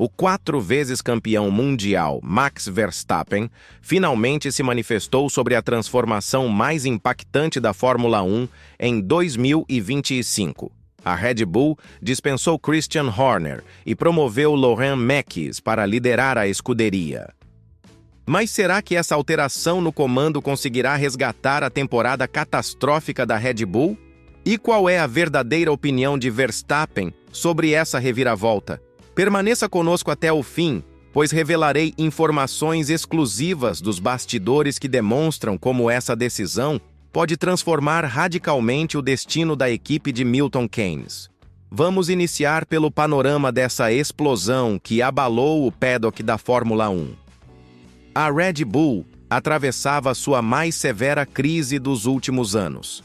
o 4 vezes campeão mundial Max Verstappen finalmente se manifestou sobre a transformação mais impactante da Fórmula 1 em 2025. A Red Bull dispensou Christian Horner e promoveu Laurent Mekies para liderar a escuderia. Mas será que essa alteração no comando conseguirá resgatar a temporada catastrófica da Red Bull? E qual é a verdadeira opinião de Verstappen sobre essa reviravolta? Permaneça conosco até o fim, pois revelarei informações exclusivas dos bastidores que demonstram como essa decisão pode transformar radicalmente o destino da equipe de Milton Keynes. Vamos iniciar pelo panorama dessa explosão que abalou o paddock da Fórmula 1. A Red Bull atravessava sua mais severa crise dos últimos anos.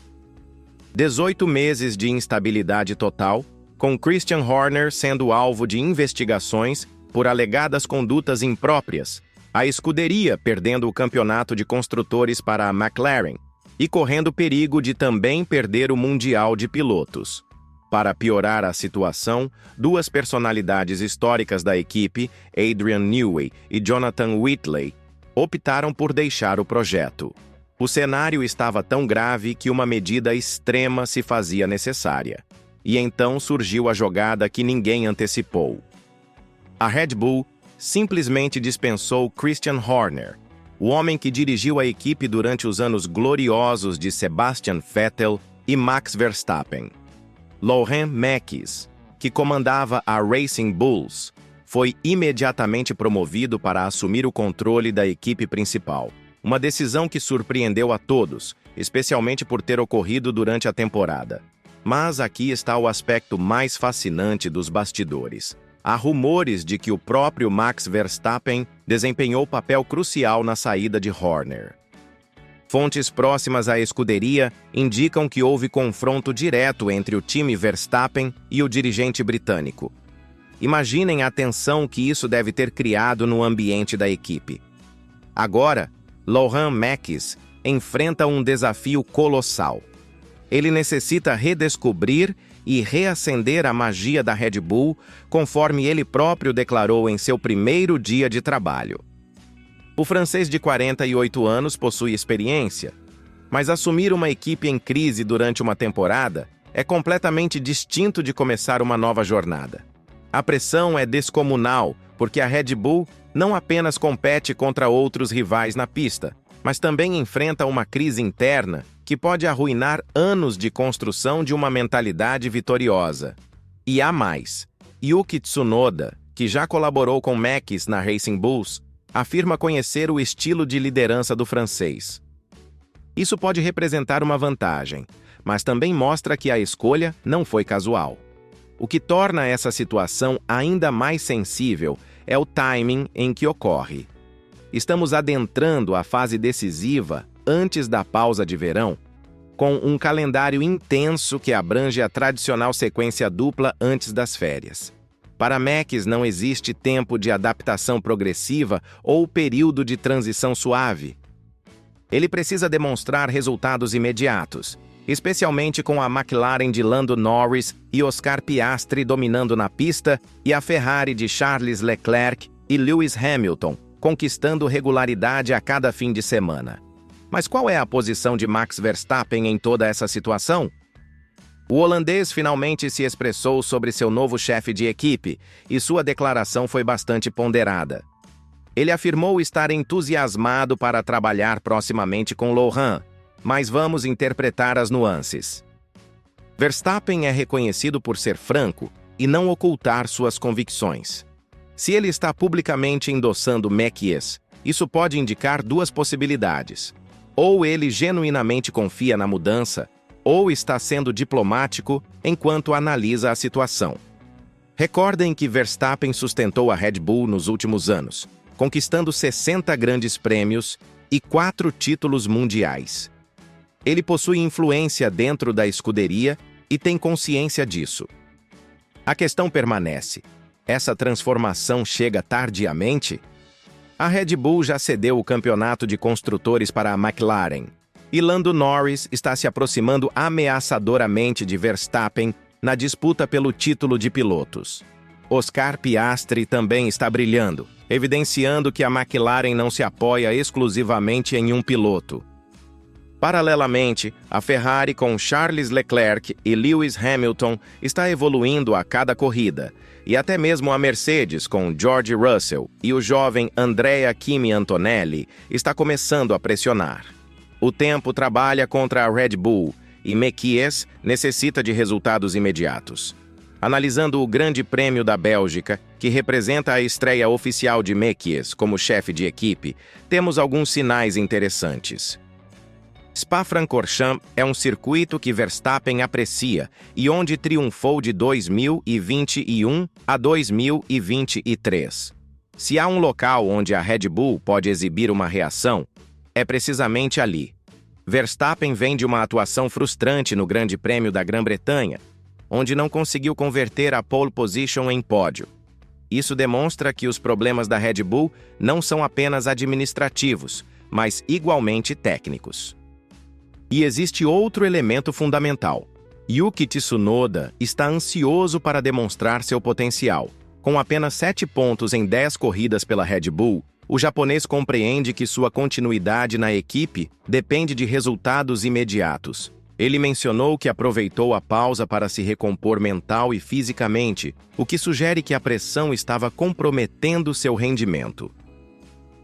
18 meses de instabilidade total, com Christian Horner sendo alvo de investigações por alegadas condutas impróprias, a escuderia perdendo o campeonato de construtores para a McLaren e correndo perigo de também perder o Mundial de Pilotos. Para piorar a situação, duas personalidades históricas da equipe, Adrian Newey e Jonathan Whitley, optaram por deixar o projeto. O cenário estava tão grave que uma medida extrema se fazia necessária. E então surgiu a jogada que ninguém antecipou. A Red Bull simplesmente dispensou Christian Horner, o homem que dirigiu a equipe durante os anos gloriosos de Sebastian Vettel e Max Verstappen. Laurent Mekies, que comandava a Racing Bulls, foi imediatamente promovido para assumir o controle da equipe principal. Uma decisão que surpreendeu a todos, especialmente por ter ocorrido durante a temporada. Mas aqui está o aspecto mais fascinante dos bastidores. Há rumores de que o próprio Max Verstappen desempenhou papel crucial na saída de Horner. Fontes próximas à escuderia indicam que houve confronto direto entre o time Verstappen e o dirigente britânico. Imaginem a tensão que isso deve ter criado no ambiente da equipe. Agora, Laurent Mekies enfrenta um desafio colossal. Ele necessita redescobrir e reacender a magia da Red Bull, conforme ele próprio declarou em seu primeiro dia de trabalho. O francês de 48 anos possui experiência, mas assumir uma equipe em crise durante uma temporada é completamente distinto de começar uma nova jornada. A pressão é descomunal, porque a Red Bull não apenas compete contra outros rivais na pista, mas também enfrenta uma crise interna que pode arruinar anos de construção de uma mentalidade vitoriosa. E há mais. Yuki Tsunoda, que já colaborou com Mekies na Racing Bulls, afirma conhecer o estilo de liderança do francês. Isso pode representar uma vantagem, mas também mostra que a escolha não foi casual. O que torna essa situação ainda mais sensível é o timing em que ocorre. Estamos adentrando a fase decisiva antes da pausa de verão, com um calendário intenso que abrange a tradicional sequência dupla antes das férias. Para Mekies não existe tempo de adaptação progressiva ou período de transição suave. Ele precisa demonstrar resultados imediatos, especialmente com a McLaren de Lando Norris e Oscar Piastri dominando na pista e a Ferrari de Charles Leclerc e Lewis Hamilton conquistando regularidade a cada fim de semana. Mas qual é a posição de Max Verstappen em toda essa situação? O holandês finalmente se expressou sobre seu novo chefe de equipe e sua declaração foi bastante ponderada. Ele afirmou estar entusiasmado para trabalhar proximamente com Laurent, mas vamos interpretar as nuances. Verstappen é reconhecido por ser franco e não ocultar suas convicções. Se ele está publicamente endossando Mekies, isso pode indicar duas possibilidades. Ou ele genuinamente confia na mudança, ou está sendo diplomático enquanto analisa a situação. Recordem que Verstappen sustentou a Red Bull nos últimos anos, conquistando 60 grandes prêmios e 4 títulos mundiais. Ele possui influência dentro da escuderia e tem consciência disso. A questão permanece. Essa transformação chega tardiamente? A Red Bull já cedeu o campeonato de construtores para a McLaren, e Lando Norris está se aproximando ameaçadoramente de Verstappen na disputa pelo título de pilotos. Oscar Piastri também está brilhando, evidenciando que a McLaren não se apoia exclusivamente em um piloto. Paralelamente, a Ferrari com Charles Leclerc e Lewis Hamilton está evoluindo a cada corrida, e até mesmo a Mercedes com George Russell e o jovem Andrea Kimi Antonelli está começando a pressionar. O tempo trabalha contra a Red Bull e Mekies necessita de resultados imediatos. Analisando o Grande Prêmio da Bélgica, que representa a estreia oficial de Mekies como chefe de equipe, temos alguns sinais interessantes. Spa-Francorchamps é um circuito que Verstappen aprecia e onde triunfou de 2021 a 2023. Se há um local onde a Red Bull pode exibir uma reação, é precisamente ali. Verstappen vem de uma atuação frustrante no Grande Prêmio da Grã-Bretanha, onde não conseguiu converter a pole position em pódio. Isso demonstra que os problemas da Red Bull não são apenas administrativos, mas igualmente técnicos. E existe outro elemento fundamental. Yuki Tsunoda está ansioso para demonstrar seu potencial. Com apenas 7 pontos em 10 corridas pela Red Bull, o japonês compreende que sua continuidade na equipe depende de resultados imediatos. Ele mencionou que aproveitou a pausa para se recompor mental e fisicamente, o que sugere que a pressão estava comprometendo seu rendimento.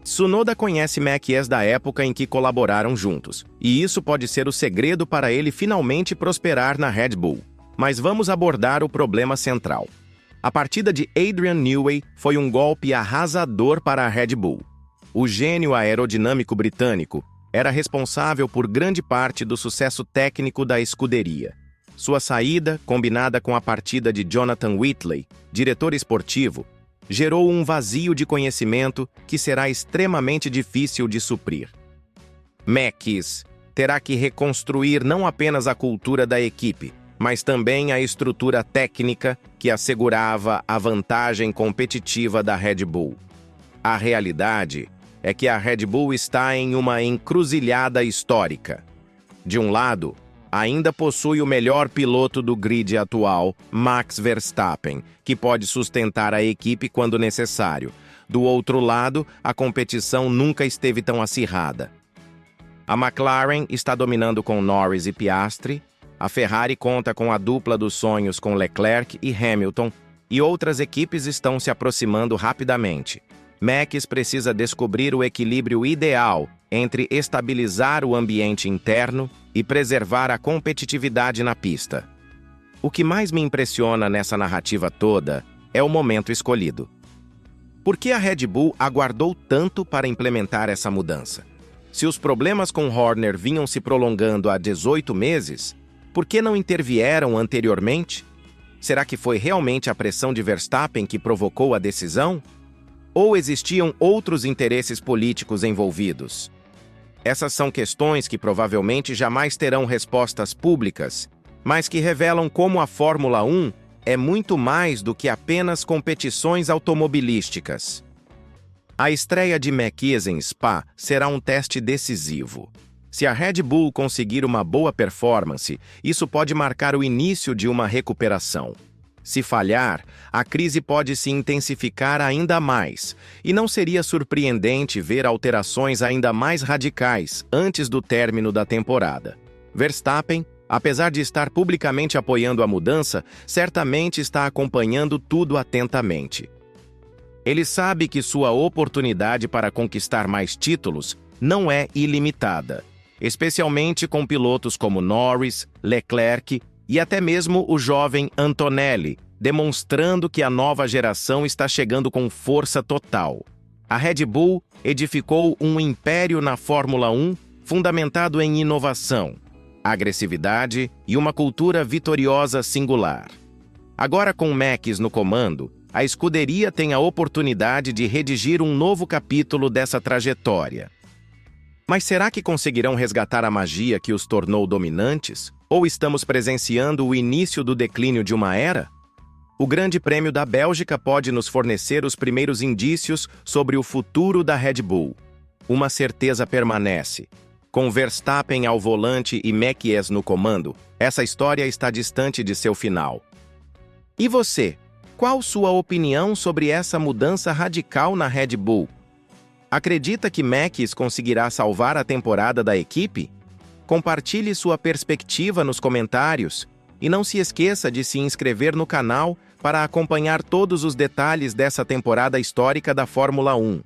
Tsunoda conhece Mekies da época em que colaboraram juntos, e isso pode ser o segredo para ele finalmente prosperar na Red Bull. Mas vamos abordar o problema central. A partida de Adrian Newey foi um golpe arrasador para a Red Bull. O gênio aerodinâmico britânico era responsável por grande parte do sucesso técnico da escuderia. Sua saída, combinada com a partida de Jonathan Whitley, diretor esportivo, gerou um vazio de conhecimento que será extremamente difícil de suprir. Mekies terá que reconstruir não apenas a cultura da equipe, mas também a estrutura técnica que assegurava a vantagem competitiva da Red Bull. A realidade é que a Red Bull está em uma encruzilhada histórica. De um lado, ainda possui o melhor piloto do grid atual, Max Verstappen, que pode sustentar a equipe quando necessário. Do outro lado, a competição nunca esteve tão acirrada. A McLaren está dominando com Norris e Piastri, a Ferrari conta com a dupla dos sonhos com Leclerc e Hamilton, e outras equipes estão se aproximando rapidamente. Max precisa descobrir o equilíbrio ideal entre estabilizar o ambiente interno e preservar a competitividade na pista. O que mais me impressiona nessa narrativa toda é o momento escolhido. Por que a Red Bull aguardou tanto para implementar essa mudança? Se os problemas com Horner vinham se prolongando há 18 meses, por que não intervieram anteriormente? Será que foi realmente a pressão de Verstappen que provocou a decisão? Ou existiam outros interesses políticos envolvidos? Essas são questões que provavelmente jamais terão respostas públicas, mas que revelam como a Fórmula 1 é muito mais do que apenas competições automobilísticas. A estreia de Mekies em Spa será um teste decisivo. Se a Red Bull conseguir uma boa performance, isso pode marcar o início de uma recuperação. Se falhar, a crise pode se intensificar ainda mais, e não seria surpreendente ver alterações ainda mais radicais antes do término da temporada. Verstappen, apesar de estar publicamente apoiando a mudança, certamente está acompanhando tudo atentamente. Ele sabe que sua oportunidade para conquistar mais títulos não é ilimitada, especialmente com pilotos como Norris, Leclerc e até mesmo o jovem Antonelli, demonstrando que a nova geração está chegando com força total. A Red Bull edificou um império na Fórmula 1 fundamentado em inovação, agressividade e uma cultura vitoriosa singular. Agora com Max no comando, a escuderia tem a oportunidade de redigir um novo capítulo dessa trajetória. Mas será que conseguirão resgatar a magia que os tornou dominantes? Ou estamos presenciando o início do declínio de uma era? O Grande Prêmio da Bélgica pode nos fornecer os primeiros indícios sobre o futuro da Red Bull. Uma certeza permanece. Com Verstappen ao volante e Mekies no comando, essa história está distante de seu final. E você? Qual sua opinião sobre essa mudança radical na Red Bull? Acredita que Max conseguirá salvar a temporada da equipe? Compartilhe sua perspectiva nos comentários e não se esqueça de se inscrever no canal para acompanhar todos os detalhes dessa temporada histórica da Fórmula 1.